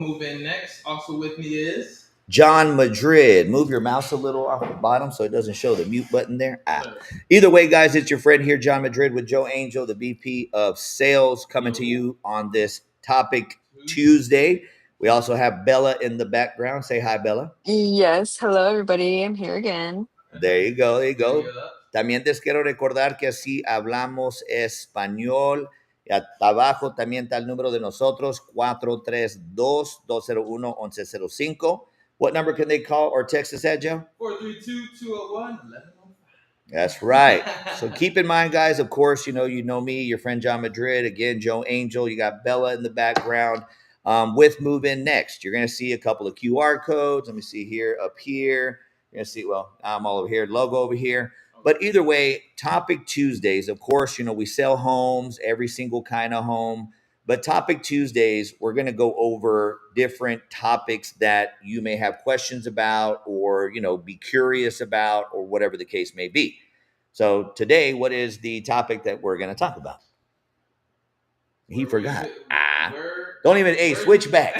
Move in next. Also with me is John Madrid. Move your mouse a little off the bottom so it doesn't show the mute button there. Either way, guys, it's your friend here, John Madrid, with JoeAngel, the VP of Sales, coming to you on this topic Tuesday. We also have Bella in the background. Say hi, Bella. Yes, hello everybody. I'm here again. There you go, there you go. También les quiero recordar que así hablamos español. Y abajo también está el número de nosotros, 432-201-1105. What number can they call or text us at, Joe? 432-201-1105. That's right. So keep in mind, guys, of course, you know me, your friend John Madrid. Again, JoeAngel. You got Bella in the background with Move In Next. You're going to see a couple of QR codes. Let me see here, up here. You're going to see, well, I'm all over here, logo over here. But either way, Topic Tuesdays, of course, we sell homes, every single kind of home. But Topic Tuesdays, we're going to go over different topics that you may have questions about or, be curious about or whatever the case may be. So today, what is the topic that we're going to talk about? He forgot. Don't even, switch back.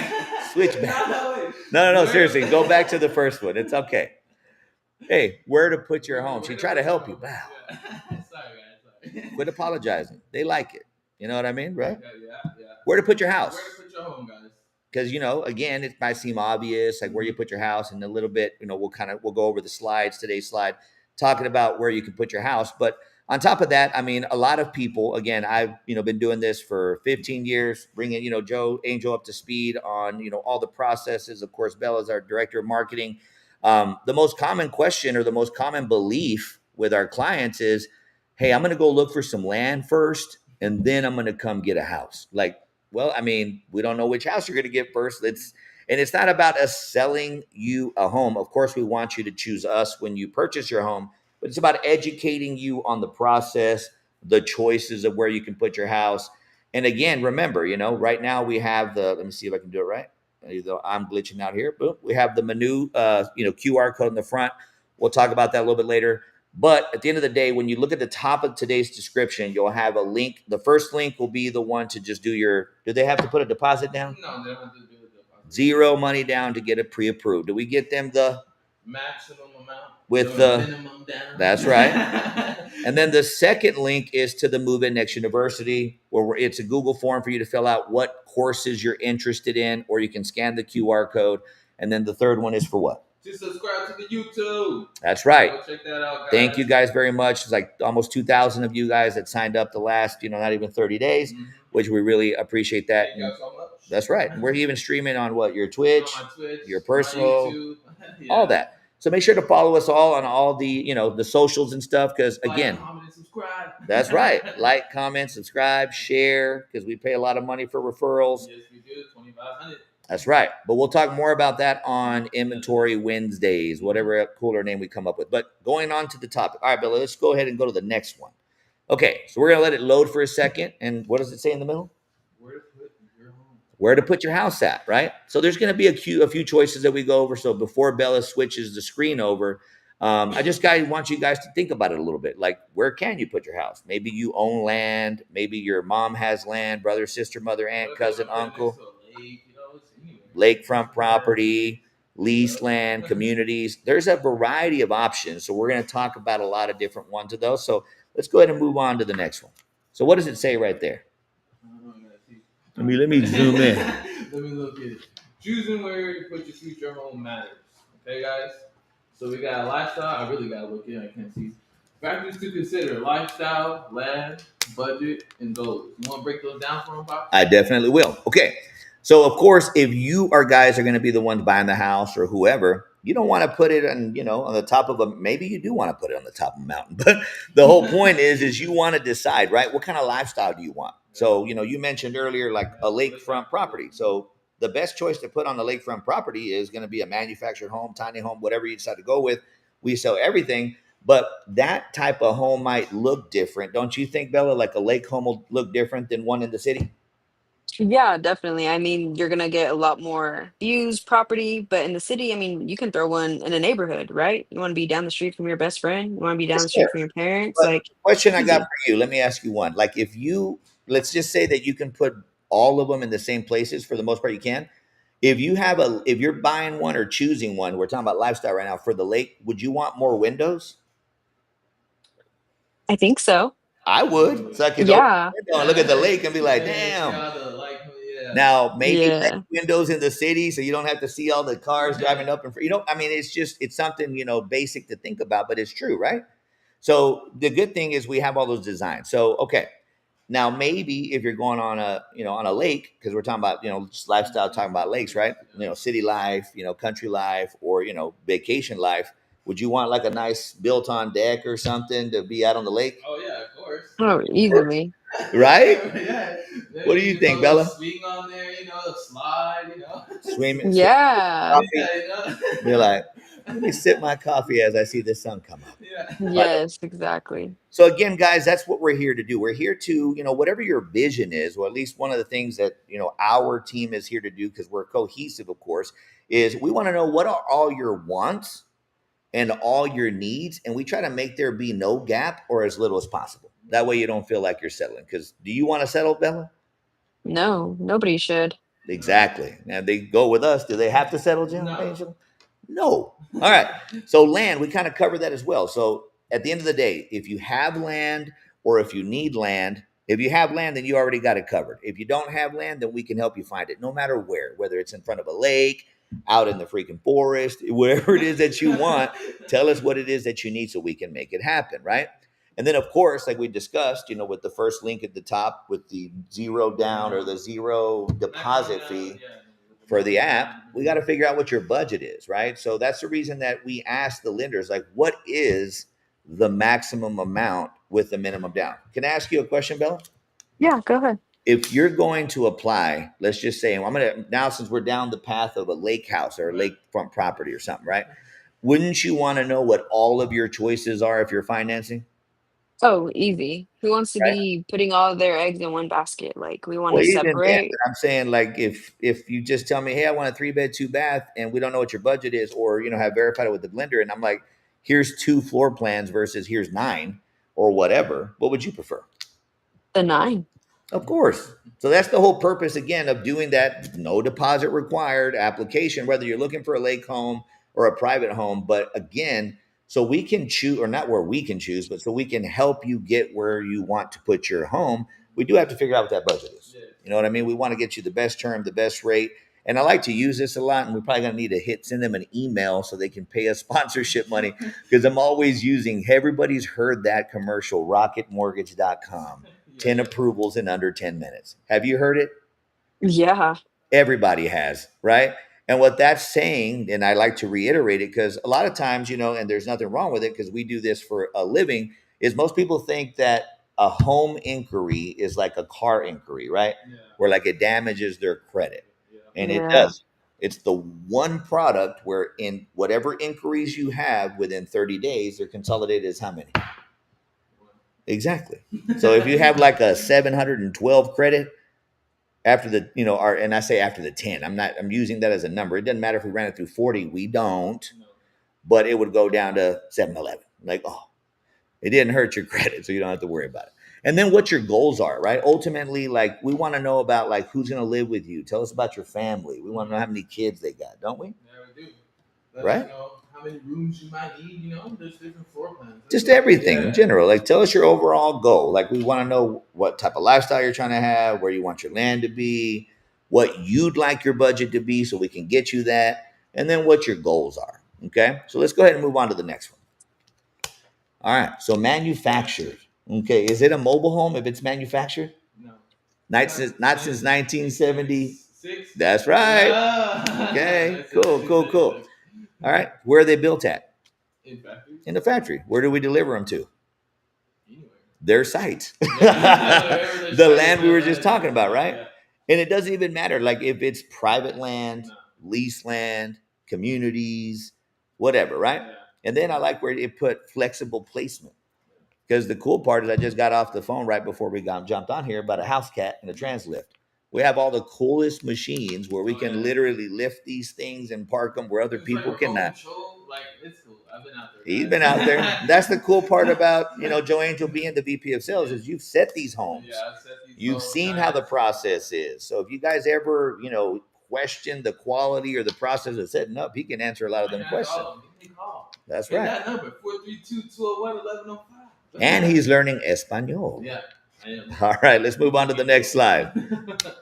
Switch back. No, seriously, go back to the first one. It's okay. Hey, where to put your home? She tried to help you. Wow. Sorry, guys. Quit apologizing. They like it. You know what I mean, right? Yeah. Where to put your house? Where to put your home, guys? Because again, it might seem obvious, like where you put your house, and a little bit, we'll go over the slides, today's slide, talking about where you can put your house. But on top of that, I mean, a lot of people, again, I've been doing this for 15 years, bringing JoeAngel up to speed on all the processes. Of course, Bella's our director of marketing. The most common question or the most common belief with our clients is, hey, I'm going to go look for some land first, and then I'm going to come get a house. Like, well, I mean, we don't know which house you're going to get first. It's not about us selling you a home. Of course, we want you to choose us when you purchase your home, but it's about educating you on the process, the choices of where you can put your house. And again, remember, right now we have let me see if I can do it right. I'm glitching out here. Boom. We have the menu, QR code in the front. We'll talk about that a little bit later. But at the end of the day, when you look at the top of today's description, you'll have a link. The first link will be the one to just do they have to put a deposit down? No, they don't have to do a deposit. Zero money down to get it pre-approved. Do we get them the maximum amount with the minimum down? That's right. And then the second link is to the Move In Next University, where it's a Google form for you to fill out what courses you're interested in, or you can scan the QR code. And then the third one is for what? To subscribe to the YouTube. That's right. Go check that out, guys. Thank you guys very much. It's like almost 2,000 of you guys that signed up the last, not even 30 days, which we really appreciate that. Thank you so much. That's right. We're even streaming on your Twitch, your personal, all that. So make sure to follow us all on all the, the socials and stuff. Because again, comment, and subscribe. That's right. Like, comment, subscribe, share, because we pay a lot of money for referrals. Yes, we do. $2,500. That's right. But we'll talk more about that on Inventory Wednesdays, whatever cooler name we come up with. But going on to the topic. All right, Bill, let's go ahead and go to the next one. Okay, so we're going to let it load for a second. And what does it say in the middle? Where to put your home. Where to put your house at, right? So there's going to be a few choices that we go over. So before Bella switches the screen over, I just want you guys to think about it a little bit. Like, where can you put your house? Maybe you own land. Maybe your mom has land, brother, sister, mother, aunt, cousin, uncle. Lakefront property, lease land, communities. There's a variety of options. So we're going to talk about a lot of different ones of those. So let's go ahead and move on to the next one. So what does it say right there? Let me zoom in. Let me look at it. Choosing where you put your future home matters. Okay, guys? So we got lifestyle. I really got to look in. I can't see. Factors to consider: lifestyle, land, budget, and goals. You want to break those down for them, Bob? I definitely will. Okay. So, of course, if you guys are going to be the ones buying the house or whoever, you don't want to put it on, on the top of maybe you do want to put it on the top of a mountain. But the whole point is you want to decide, right? What kind of lifestyle do you want? So, you mentioned earlier, like a lakefront property. So the best choice to put on the lakefront property is going to be a manufactured home, tiny home, whatever you decide to go with. We sell everything. But that type of home might look different. Don't you think, Bella, like a lake home will look different than one in the city? Yeah, definitely. I mean, you're gonna get a lot more views, property, but in the city, I mean, you can throw one in a neighborhood, right? You want to be down the street from your best friend. You want to be down the street from your parents. But Like, the question I got easy. for you, let me ask you one. Like, if let's just say that you can put all of them in the same places for the most part, you can. If you're buying one or choosing one, we're talking about lifestyle right now for the lake, would you want more windows? I think so. I would. So I could open Yeah. the window and look at the lake and be like, Yeah, see damn. how the like, yeah. Now, maybe less Yeah. windows in the city so you don't have to see all the cars driving up and I mean, it's something, basic to think about, but it's true, right? So the good thing is we have all those designs. So, okay. Now, maybe if you're going on a lake, because we're talking about, just lifestyle, talking about lakes, right? City life, country life, or, vacation life. Would you want like a nice built on deck or something to be out on the lake? Oh yeah, of course. Oh, easily. Right? Yeah. What do you think, Bella? Swing on there, slide, Swimming, Yeah. coffee. Yeah, You're like, let me sip my coffee as I see the sun come up. Yeah. Right? Yes, exactly. So again, guys, that's what we're here to do. We're here to, whatever your vision is, or at least one of the things that, our team is here to do, because we're cohesive, of course, is we want to know what are all your wants and all your needs. And we try to make there be no gap or as little as possible. That way you don't feel like you're settling. Because do you want to settle, Bella? No, nobody should. Exactly. Now they go with us. Do they have to settle, Jim? No. Angel? No. All right. So land, we kind of cover that as well. So at the end of the day, if you have land or if you need land, if you have land, then you already got it covered. If you don't have land, then we can help you find it, no matter where, whether it's in front of a lake, out in the freaking forest, wherever it is that you want. Tell us what it is that you need so we can make it happen, right? And then, of course, like we discussed, with the first link at the top with the zero down or the zero deposit fee for the app, we got to figure out what your budget is, right? So that's the reason that we ask the lenders, like, what is the maximum amount with the minimum down? Can I ask you a question, Bella? Yeah, go ahead. If you're going to apply, let's just say, I'm going to, now since we're down the path of a lake house or a lakefront property or something, right? Wouldn't you want to know what all of your choices are if you're financing? Oh, easy. Who wants to Right? be putting all their eggs in one basket? Like, we want Well, to even then, separate. I'm saying like if you just tell me, hey, I want a 3-bed, 2-bath, and we don't know what your budget is, or have verified it with the blender, and I'm like, here's 2 floor plans versus here's 9 or whatever, what would you prefer? The 9. Of course. So that's the whole purpose again of doing that no deposit required application, whether you're looking for a lake home or a private home. But again, so we can choose, or not where we can choose, but so we can help you get where you want to put your home. We do have to figure out what that budget is. You know what I mean? We want to get you the best term, the best rate. And I like to use this a lot, and we're probably going to need to send them an email so they can pay us sponsorship money, because I'm always using, everybody's heard that commercial, rocketmortgage.com. 10 approvals in under 10 minutes. Have you heard it? Yeah. Everybody has, right? And what that's saying, and I like to reiterate it because a lot of times, and there's nothing wrong with it because we do this for a living, is most people think that a home inquiry is like a car inquiry, right? Yeah. Where like it damages their credit. And it Yeah. does. It's the one product where in whatever inquiries you have within 30 days, they're consolidated as how many? Exactly. So if you have like a 712 credit after the, and I say after the 10, I'm using that as a number. It doesn't matter if we ran it through 40, we don't, but it would go down to 711. Like, oh, it didn't hurt your credit, so you don't have to worry about it. And then what your goals are, right? Ultimately, like we want to know about like who's going to live with you. Tell us about your family. We want to know how many kids they got, don't we? Yeah, we do. Let Right? us know how many rooms you might need, there's different floor plans. Just everything in general. Like tell us your overall goal. Like we want to know what type of lifestyle you're trying to have, where you want your land to be, what you'd like your budget to be so we can get you that, and then what your goals are. Okay? So let's go ahead and move on to the next one. All right. So manufactured. Okay. Is it a mobile home if it's manufactured? No. Not since 1970. That's right. Yeah. Okay. Cool. All right. Where are they built at? In factories? In the factory. Where do we deliver them to? Anywhere. Their site. The land we were just talking about, right? Yeah. And it doesn't even matter. Like if it's private land, lease land, communities, whatever, right? Yeah. And then I like where it put flexible placement. Because the cool part is I just got off the phone right before we jumped on here about a house cat and a trans lift. We have all the coolest machines where we can literally lift these things and park them where other people cannot. Like, it's cool. I've been out there. He's been out there. That's the cool part about, JoeAngel being the VP of sales is you've set these homes. Yeah, I've set these You've homes, seen how the process is. So if you guys ever, question the quality or the process of setting up, he can answer a lot of them questions. That's right. That number 432-201-1105. And he's learning Espanol. Yeah, I am. All right, let's move on to the next slide.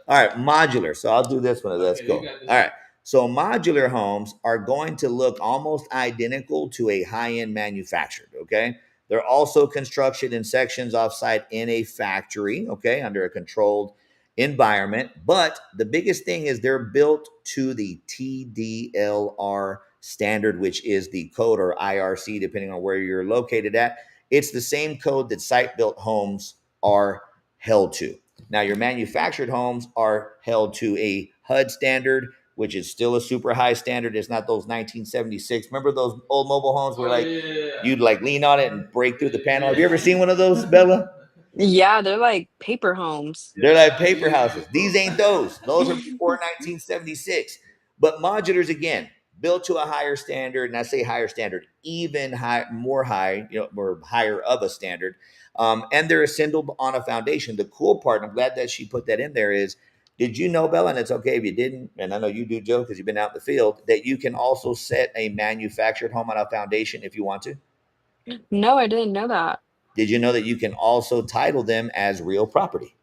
All right, modular. So I'll do this one. Let's go. All right. So modular homes are going to look almost identical to a high-end manufactured, okay? They're also construction in sections offsite in a factory, okay, under a controlled environment. But the biggest thing is they're built to the TDLR standard, which is the code, or IRC, depending on where you're located at. It's the same code that site-built homes are held to. Now, your manufactured homes are held to a HUD standard, which is still a super high standard. It's not those 1976. Remember those old mobile homes where you'd like lean on it and break through the panel? Have you ever seen one of those, Bella? Yeah, they're like paper homes. They're like paper houses. These ain't those. Those are before 1976. But modulars, again, built to a higher standard, and I say higher standard, even high, more high, more higher of a standard. And they're assembled on a foundation. The cool part, and I'm glad that she put that in there, is did you know, Bella, and it's okay if you didn't, and I know you do, Joe, because you've been out in the field, that you can also set a manufactured home on a foundation if you want to? No, I didn't know that. Did you know that you can also title them as real property?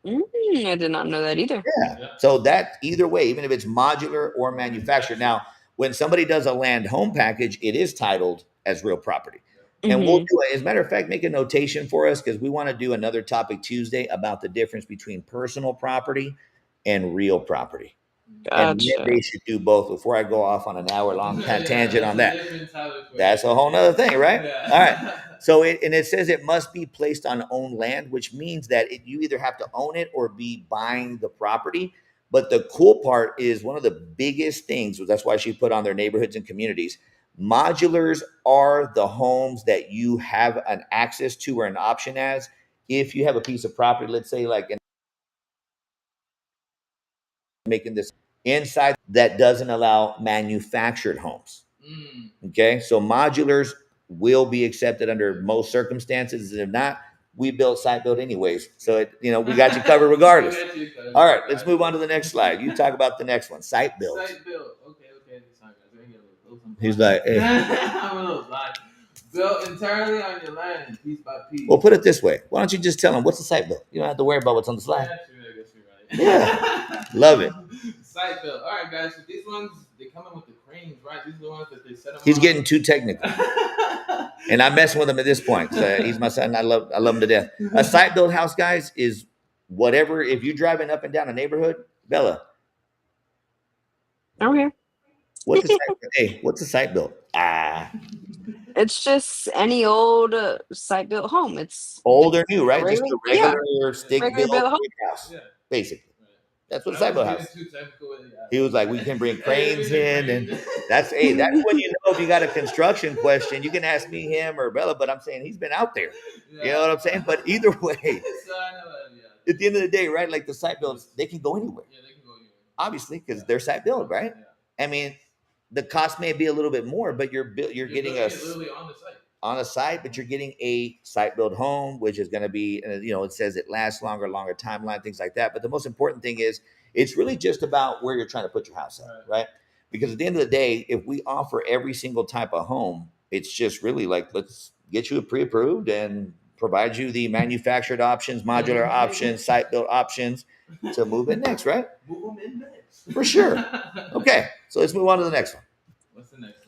I did not know that either. Yeah. So that either way, even if it's modular or manufactured. Now, when somebody does a land home package, it is titled as real property. And we'll do it. As a matter of fact, make a notation for us because we want to do another topic Tuesday about the difference between personal property and real property. And they should do both before I go off on an hour-long tangent on that. That's a whole nother thing, right? Yeah. All right. So it says it must be placed on owned land, which means that you either have to own it or be buying the property. But the cool part is one of the biggest things, that's why she put on their neighborhoods and communities. Modulars are the homes that you have an access to or an option as. If you have a piece of property, let's say like making this inside that doesn't allow manufactured homes. Okay, so modulars will be accepted under most circumstances. If not, we build site build anyways. So we got you covered regardless. All right, let's move on to the next slide. You talk about the next one, site build. Site build. Okay. He's like, hey. Built entirely on your land, piece by piece. Well, put it this way. Why don't you just tell them what's the site build? You don't have to worry about what's on the slide. Yeah, love it. Site build. All right, guys. So these ones, they come in with the cranes, right? These are the ones that they set them. He's getting too technical, and I'm messing with him at this point. He's my son. I love him to death. A site build house, guys, is whatever. If you're driving up and down a neighborhood, Bella. Okay. What's a site build? It's just any old site built home. It's old or new, right? Just a regular stick built house, basically. That's what a site built house. He was like, we can bring cranes in, and that's when you know if you got a construction question, you can ask me, him, or Bella. But I'm saying he's been out there. You know what I'm saying? But either way, at the end of the day, right? Like the site builds, they can go anywhere. Yeah, they can go anywhere. Obviously, because they're site build, right? Yeah. I mean, the cost may be a little bit more, but you're getting literally on a site, but you're getting a site build home, which is going to be, it says it lasts longer timeline, things like that. But the most important thing is it's really just about where you're trying to put your house at, right? Because at the end of the day, if we offer every single type of home, it's just really like, let's get you pre-approved and provide you the manufactured options, modular options, site built options to move in next, right? Move them in next. For sure. Okay, so let's move on to the next one. What's the next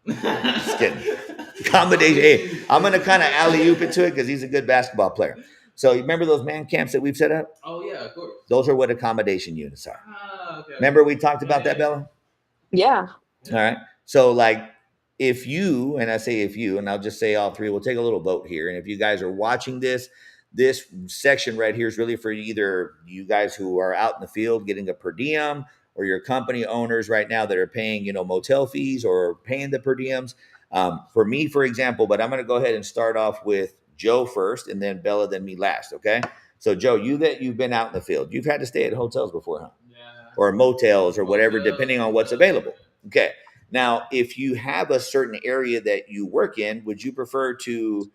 one? Just kidding. Accommodation. Hey, I'm going to kind of alley-oop into it because he's a good basketball player. So you remember those man camps that we've set up? Oh, yeah, of course. Those are what accommodation units are. Okay. Remember we talked about that, Bella? Yeah. All right. So like if you, and I say if you, and I'll just say all three, we'll take a little vote here. And if you guys are watching this section right here is really for either you guys who are out in the field getting a per diem, or your company owners right now that are paying, motel fees or paying the per diems. For me, for example, but I'm going to go ahead and start off with Joe first and then Bella, then me last. Okay. So Joe, you've been out in the field. You've had to stay at hotels before, huh? Yeah. Or motels or whatever, depending on what's available. Okay. Now, if you have a certain area that you work in, would you prefer to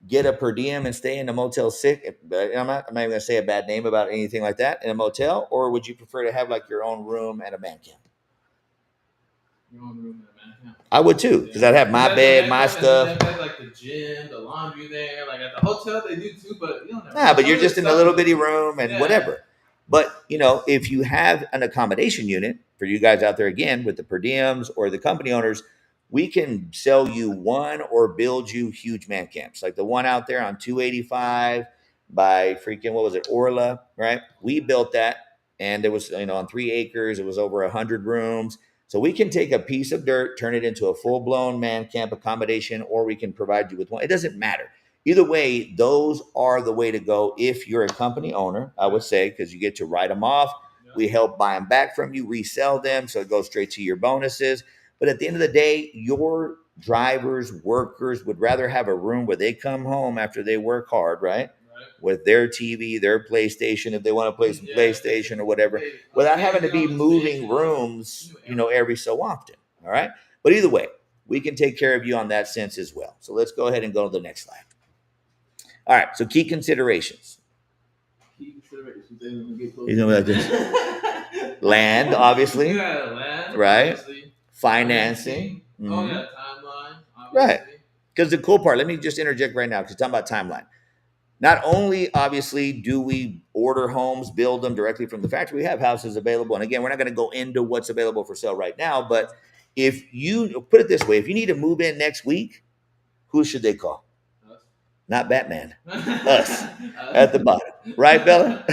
get a per diem and stay in a Motel 6? But I'm not even gonna say a bad name about anything like that in a motel, or would you prefer to have like your own room and a man camp? Your own room and a man camp. I would too, because I'd have my bed, my stuff. And then like the gym, the laundry there. Like at the hotel, they do too, but you don't know. Nah, but you're just in a little bitty room and whatever. But if you have an accommodation unit for you guys out there, again with the per diems or the company owners, we can sell you one or build you huge man camps, like the one out there on 285 by freaking what was it, Orla, right? We built that, and it was on 3 acres. It was over 100 rooms. So we can take a piece of dirt, turn it into a full blown man camp accommodation, or we can provide you with one. It doesn't matter. Either way, those are the way to go if you're a company owner, I would say, because you get to write them off. We help buy them back from you, resell them, so it goes straight to your bonuses. But at the end of the day, your drivers, workers would rather have a room where they come home after they work hard, right? With their TV, their PlayStation, if they want to play some PlayStation or whatever, without having to be moving rooms, every so often. All right. But either way, we can take care of you on that sense as well. So let's go ahead and go to the next slide. All right. So key considerations. He's gonna be like this. Land, obviously. Land, right? Obviously. Financing. Mm-hmm. Oh yeah, timeline. Obviously. Right. Because the cool part, let me just interject right now because you're talking about timeline. Not only, obviously, do we order homes, build them directly from the factory, we have houses available. And again, we're not going to go into what's available for sale right now. But if you put it this way, if you need to move in next week, who should they call? Us. Not Batman. Us. At the bottom. Right, Bella?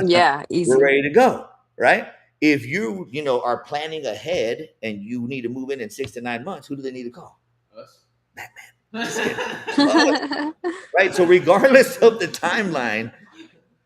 Yeah, easy. We're ready to go. Right? If you, are planning ahead and you need to move in 6 to 9 months, who do they need to call? Us. Batman. Right. So regardless of the timeline,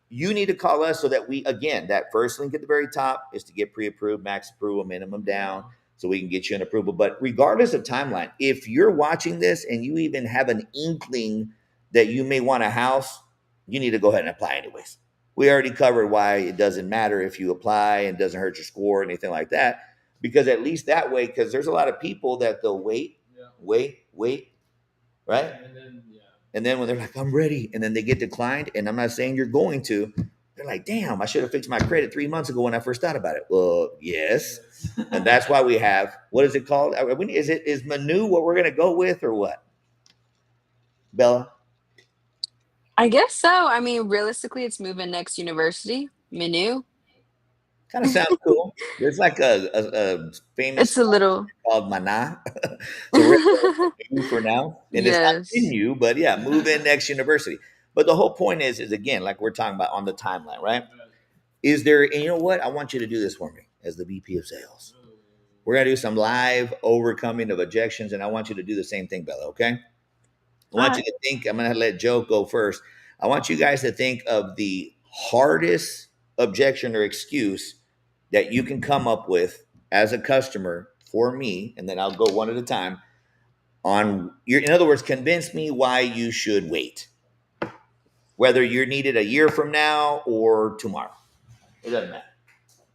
you need to call us so that we, again, that first link at the very top is to get pre-approved, max approval, minimum down, so we can get you an approval. But regardless of timeline, if you're watching this and you even have an inkling that you may want a house, you need to go ahead and apply anyways. We already covered why it doesn't matter if you apply and doesn't hurt your score or anything like that, because at least that way, because there's a lot of people that they'll wait, right? And then when they're like, I'm ready, and then they get declined, and I'm not saying you're going to, they're like, damn, I should have fixed my credit 3 months ago when I first thought about it. Well, yes. And that's why we have, what is it called? Is Manu what we're going to go with or what? Bella? I guess so. I mean, realistically, it's Moving Next University. Manu. Kind of sounds cool. There's like a famous It's a little called Mana. So we're you for now. And it's not in you, but yeah, Move In Next University. But the whole point is again, like we're talking about on the timeline, right? Is there, and you know what? I want you to do this for me as the VP of sales. We're going to do some live overcoming of objections, and I want you to do the same thing, Bella, okay? I want you to think, I'm going to let Joe go first. I want you guys to think of the hardest objection or excuse that you can come up with as a customer for me, and then I'll go one at a time on your, in other words, convince me why you should wait. Whether you're needed a year from now or tomorrow. It doesn't matter.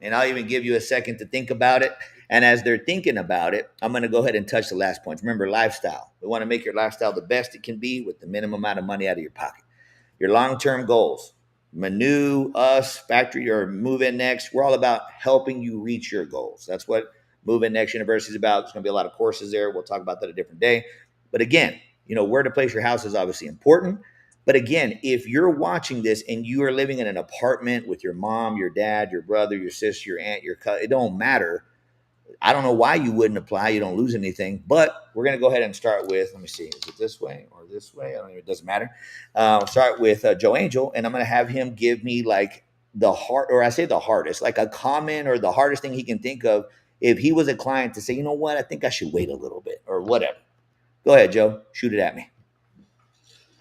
And I'll even give you a second to think about it. And as they're thinking about it, I'm going to go ahead and touch the last points. Remember, lifestyle. We want to make your lifestyle the best it can be with the minimum amount of money out of your pocket. Your long-term goals. Manu, us, factory, or Move In Next. We're all about helping you reach your goals. That's what Move In Next University is about. There's going to be a lot of courses there. We'll talk about that a different day. But again, where to place your house is obviously important. But again, if you're watching this and you are living in an apartment with your mom, your dad, your brother, your sister, your aunt, your cousin, it don't matter. I don't know why you wouldn't apply. You don't lose anything. But we're going to go ahead and start with, let me see, is it this way or this way? I don't know. It doesn't matter. Start with JoeAngel, and I'm going to have him give me like the hard, or I say the hardest, like a comment or the hardest thing he can think of if he was a client to say, you know what, I think I should wait a little bit or whatever. Go ahead, Joe. Shoot it at me.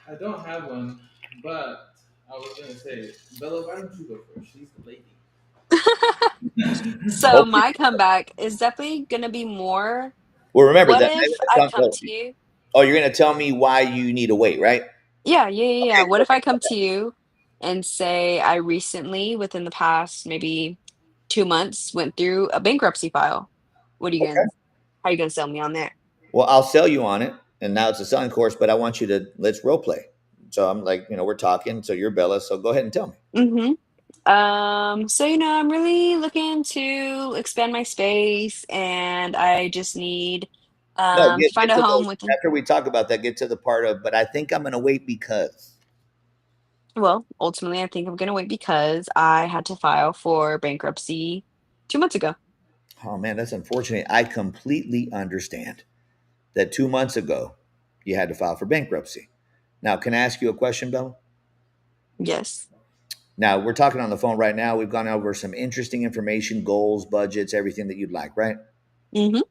I don't have one, but I was going to say, Bella, why don't you go first? She's the lady. So my comeback is definitely going to be more. Well, remember what that. if I come to you? Oh, you're going to tell me why you need to wait, right? Yeah. Okay, what if I come to you and say I recently, within the past maybe 2 months, went through a bankruptcy file? How are you going to sell me on that? Well, I'll sell you on it. And now it's a selling course, but I want you to, let's role play. So I'm like, we're talking. So you're Bella. So go ahead and tell me. Mm-hmm. So I'm really looking to expand my space, and I just need No, to get find a to home those within. after we talk about that. Get to the part of, but I think I'm going to wait because. Well, ultimately, I think I'm gonna wait because I had to file for bankruptcy 2 months ago. Oh man, that's unfortunate. I completely understand that 2 months ago you had to file for bankruptcy. Now, can I ask you a question, Bella? Yes. Now we're talking on the phone right now. We've gone over some interesting information, goals, budgets, everything that you'd like, right? Mm-hmm.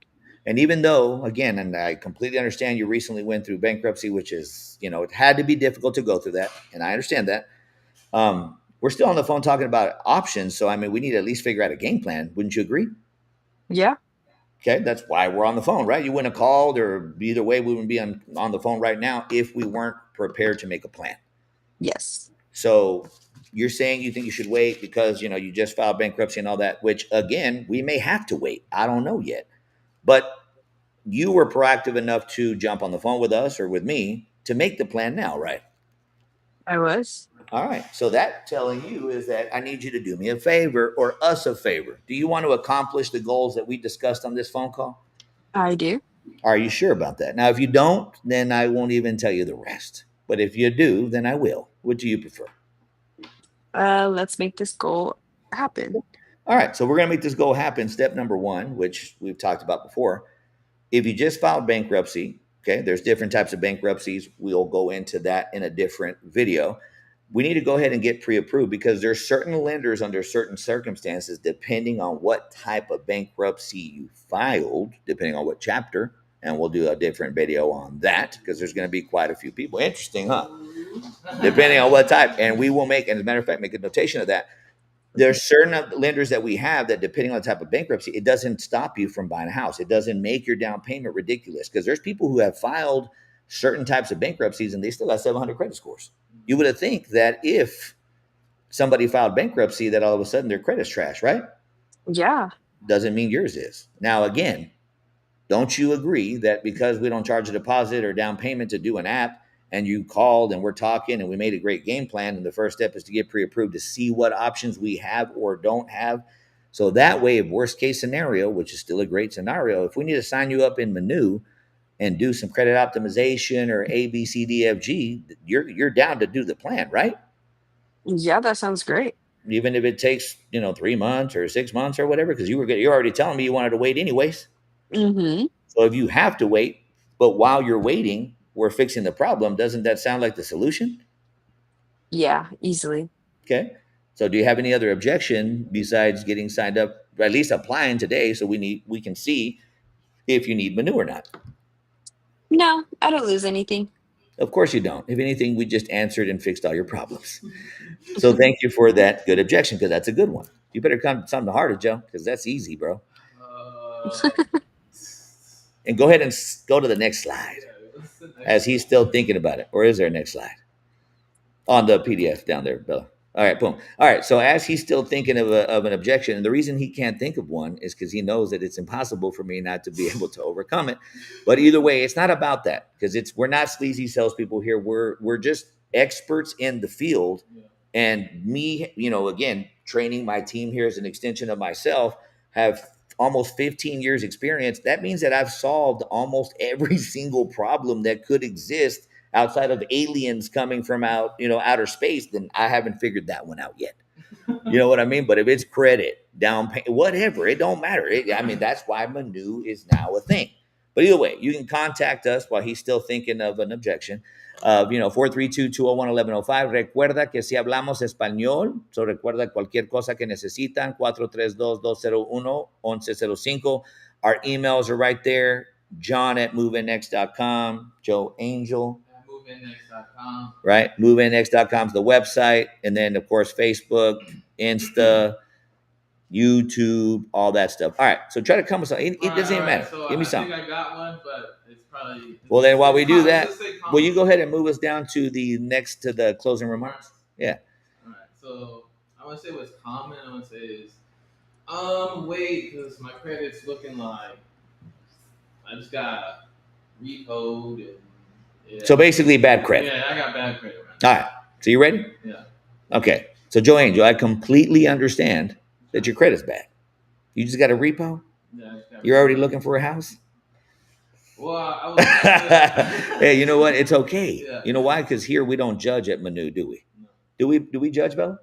And even though, again, and I completely understand you recently went through bankruptcy, which is, it had to be difficult to go through that, and I understand that. We're still on the phone talking about options, so I mean, we need to at least figure out a game plan. Wouldn't you agree? Yeah. Okay, that's why we're on the phone, right? You wouldn't have called, or either way, we wouldn't be on the phone right now if we weren't prepared to make a plan. Yes. So you're saying you think you should wait because you just filed bankruptcy and all that, which again, we may have to wait. I don't know yet. But you were proactive enough to jump on the phone with us or with me to make the plan now, right? I was. All right. So that telling you is that I need you to do me a favor or us a favor. Do you want to accomplish the goals that we discussed on this phone call? I do. Are you sure about that? Now, if you don't, then I won't even tell you the rest. But if you do, then I will. What do you prefer? Let's make this goal happen. All right. So we're going to make this goal happen. Step number one, which we've talked about before. If you just filed bankruptcy, okay, there's different types of bankruptcies. We'll go into that in a different video. We need to go ahead and get pre-approved because there's certain lenders under certain circumstances, depending on what type of bankruptcy you filed, depending on what chapter, and we'll do a different video on that because there's going to be quite a few people. Interesting, huh? Depending on what type, and we will make, and as a matter of fact, make a notation of that. There's certain lenders that we have that, depending on the type of bankruptcy, it doesn't stop you from buying a house. It doesn't make your down payment ridiculous because there's people who have filed certain types of bankruptcies and they still got 700 credit scores. You would have think that if somebody filed bankruptcy, that all of a sudden their credit's trash, right? Yeah. Doesn't mean yours is. Now, again, don't you agree that because we don't charge a deposit or down payment to do an app, and you called and we're talking and we made a great game plan, and the first step is to get pre-approved to see what options we have or don't have? So that way, if worst case scenario, which is still a great scenario, if we need to sign you up in Manu and do some credit optimization or A, B, C, D, F, G, you're down to do the plan, right? Yeah, that sounds great. Even if it takes 3 months or 6 months or whatever, because you're already telling me you wanted to wait anyways. Mm-hmm. So if you have to wait, but while you're waiting, we're fixing the problem, doesn't that sound like the solution? Yeah, easily. Okay. So do you have any other objection besides getting signed up, or at least applying today so we can see if you need Manu or not? No, I don't lose anything. Of course you don't. If anything, we just answered and fixed all your problems. So thank you for that good objection because that's a good one. You better come to something harder, Joe, because that's easy, bro. Uh, And go ahead and go to the next slide as he's still thinking about it. Or is there a next slide? On the PDF down there, Bella. All right, boom. All right, so as he's still thinking of an objection, and the reason he can't think of one is because he knows that it's impossible for me not to be able to overcome it. But either way, it's not about that because we're not sleazy salespeople here. We're just experts in the field, and me, again, training my team here as an extension of myself, have almost 15 years experience. That means that I've solved almost every single problem that could exist outside of aliens coming from outer space. Then I haven't figured that one out yet. You know what I mean? But if it's credit, down payment, whatever, it don't matter. I mean, that's why Manu is now a thing. But either way, you can contact us while he's still thinking of an objection. 432-201-1105. Recuerda que si hablamos español, so recuerda cualquier cosa que necesitan, 432-201-1105. Our emails are right there. John@moveinnext.com, JoeAngel, right? MoveInnext.com is the website. And then, of course, Facebook, Insta, YouTube, all that stuff. All right. So try to come with something. It doesn't even matter. So Give me I something. think I got one, but it's probably. Well, then while we do that, will you go ahead and move us down to the closing remarks? Yeah. All right. So I want to say what's common. I want to say is, wait, because my credit's looking like I just got repoed and Yeah. So basically, bad credit. Yeah, I got bad credit. Man. All right. So you ready? Yeah. Okay. So JoeAngel, I completely understand that your credit's bad. You just got a repo. Yeah, You're already looking for a house. Well, I was. Hey, you know what? It's okay. Yeah. You know why? Because here we don't judge at Manu, do we? No. Do we judge, Bella?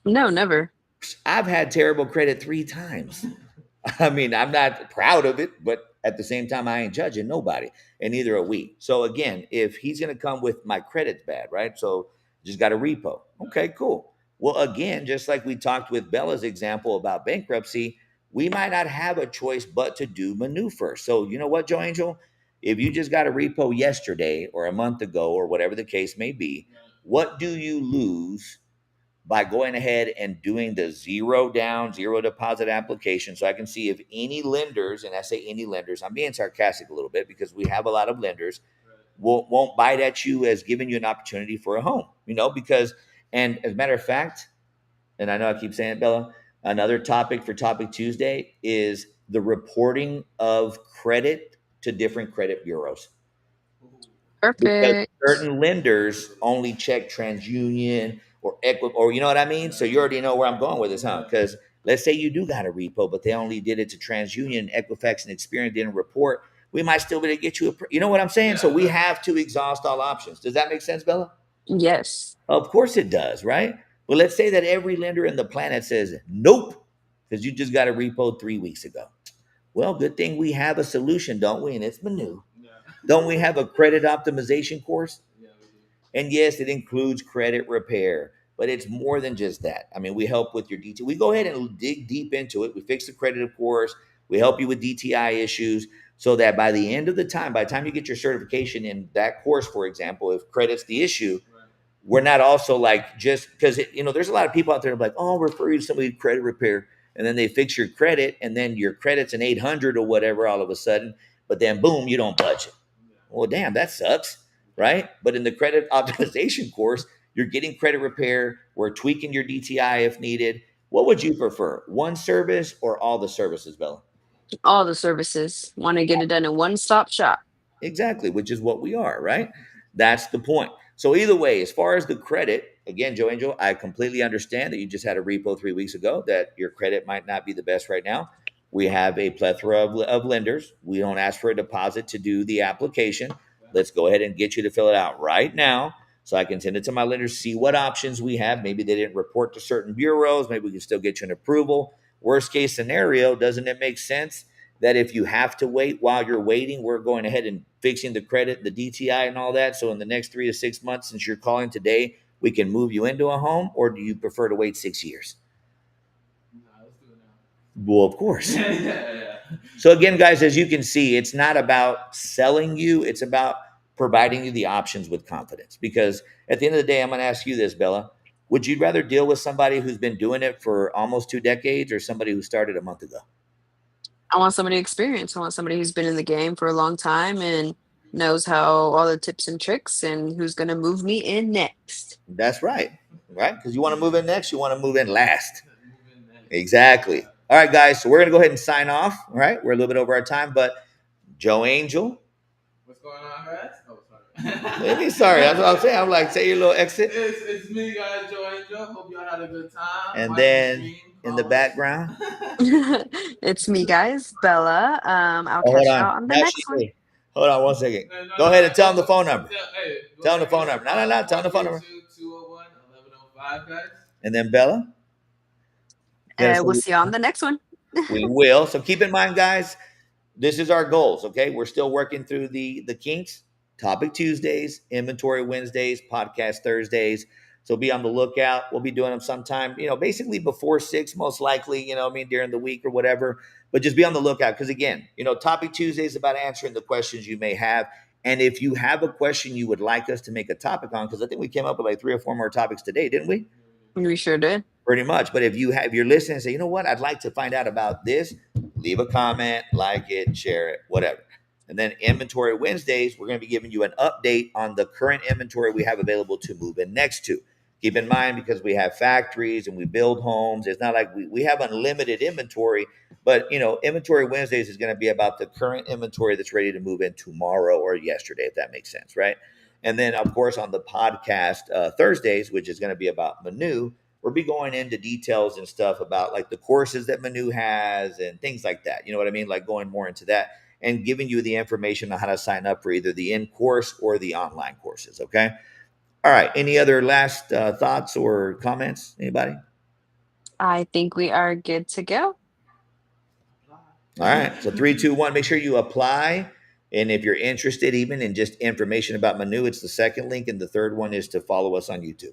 No, never. I've had terrible credit 3 times. I mean, I'm not proud of it, but at the same time, I ain't judging nobody, and neither are we. So again, if he's gonna come with my credit's bad, right? So just got a repo. Okay, cool. Well, again, just like we talked with Bella's example about bankruptcy, we might not have a choice but to do Manu first. So you know what, JoeAngel? If you just got a repo yesterday or a month ago or whatever the case may be, what do you lose by going ahead and doing the zero down, zero deposit application? So I can see if any lenders, and I say any lenders, I'm being sarcastic a little bit because we have a lot of lenders, won't bite at you as giving you an opportunity for a home, because, and as a matter of fact, and I know I keep saying it, Bella, another topic for Topic Tuesday is the reporting of credit to different credit bureaus. Because Perfect. certain lenders only check TransUnion or Equi, or you know what I mean? So you already know where I'm going with this, huh? Because let's say you do got a repo, but they only did it to TransUnion, Equifax, and Experian didn't report. We might still be able to get you you know what I'm saying? So we have to exhaust all options. Does that make sense, Bella? Yes. Of course it does, right? But let's say that every lender in the planet says nope, because you just got a repo 3 weeks ago. Well, good thing we have a solution, don't we? And it's Manu. Don't we have a credit optimization course? And yes, it includes credit repair, but it's more than just that. I mean, we help with your DTI. We go ahead and dig deep into it. We fix the credit, of course. We help you with DTI issues so that by the end of the time, by the time you get your certification in that course, for example, if credit's the issue, we're not also like just because, there's a lot of people out there like, oh, I'll refer you to somebody with credit repair. And then they fix your credit and then your credit's an 800 or whatever all of a sudden. But then boom, you don't budget. Well, damn, that sucks, right? But in the credit optimization course, you're getting credit repair. We're tweaking your DTI if needed. What would you prefer, one service or all the services, Bella? All the services. Want to get it done in one stop shop. Exactly, which is what we are, right? That's the point. So either way, as far as the credit, again, JoeAngel, I completely understand that you just had a repo 3 weeks ago, that your credit might not be the best right now. We have a plethora of lenders. We don't ask for a deposit to do the application. Let's go ahead and get you to fill it out right now so I can send it to my lenders, see what options we have. Maybe they didn't report to certain bureaus. Maybe we can still get you an approval. Worst case scenario, doesn't it make sense that if you have to wait while you're waiting, we're going ahead and fixing the credit, the DTI, and all that? So in the next 3 to 6 months, since you're calling today, we can move you into a home, or do you prefer to wait 6 years? No, let's do it now. Well, of course. Yeah. So again, guys, as you can see, it's not about selling you. It's about providing you the options with confidence. Because at the end of the day, I'm going to ask you this, Bella. Would you rather deal with somebody who's been doing it for almost 2 decades or somebody who started a month ago? I want somebody experienced. I want somebody who's been in the game for a long time and knows how all the tips and tricks and who's going to move me in next. That's right. Right? Because you want to move in next, you want to move in last. Exactly. All right, guys. So we're going to go ahead and sign off. All right. We're a little bit over our time, but JoeAngel. What's going on, guys? Oh, sorry. Maybe sorry. That's what I'm saying. I'm like, say your little exit. It's me, guys, JoeAngel. Hope y'all had a good time. And then in the background. It's me, guys. Bella. I'll Oh, hold catch on. y'all on the next one. Hold on 1 second. Go ahead and tell them the phone number. Tell them the phone number. No. Tell them the phone number. 201-1105, guys. And then Bella. We'll see you on the next one. We will. So keep in mind, guys, this is our goals. Okay. We're still working through the kinks. Topic Tuesdays, inventory Wednesdays, podcast Thursdays. So be on the lookout. We'll be doing them sometime, basically before 6, most likely, during the week or whatever. But just be on the lookout. Because again, Topic Tuesday is about answering the questions you may have. And if you have a question you would like us to make a topic on, because I think we came up with like 3 or 4 more topics today, didn't we? We sure did. Pretty much. But if you're listening and say, you know what, I'd like to find out about this, leave a comment, like it, share it, whatever. And then Inventory Wednesdays, we're going to be giving you an update on the current inventory we have available to move in next to. Keep in mind, because we have factories and we build homes, it's not like we have unlimited inventory, but Inventory Wednesdays is going to be about the current inventory that's ready to move in tomorrow or yesterday, if that makes sense, right? And then, of course, on the podcast Thursdays, which is going to be about Manu, we'll be going into details and stuff about like the courses that Manu has and things like that. You know what I mean? Like going more into that and giving you the information on how to sign up for either the in-course or the online courses. Okay. All right. Any other last thoughts or comments? Anybody? I think we are good to go. All right. So 3, 2, 1. Make sure you apply. And if you're interested even in just information about Manu, it's the second link. And the third one is to follow us on YouTube.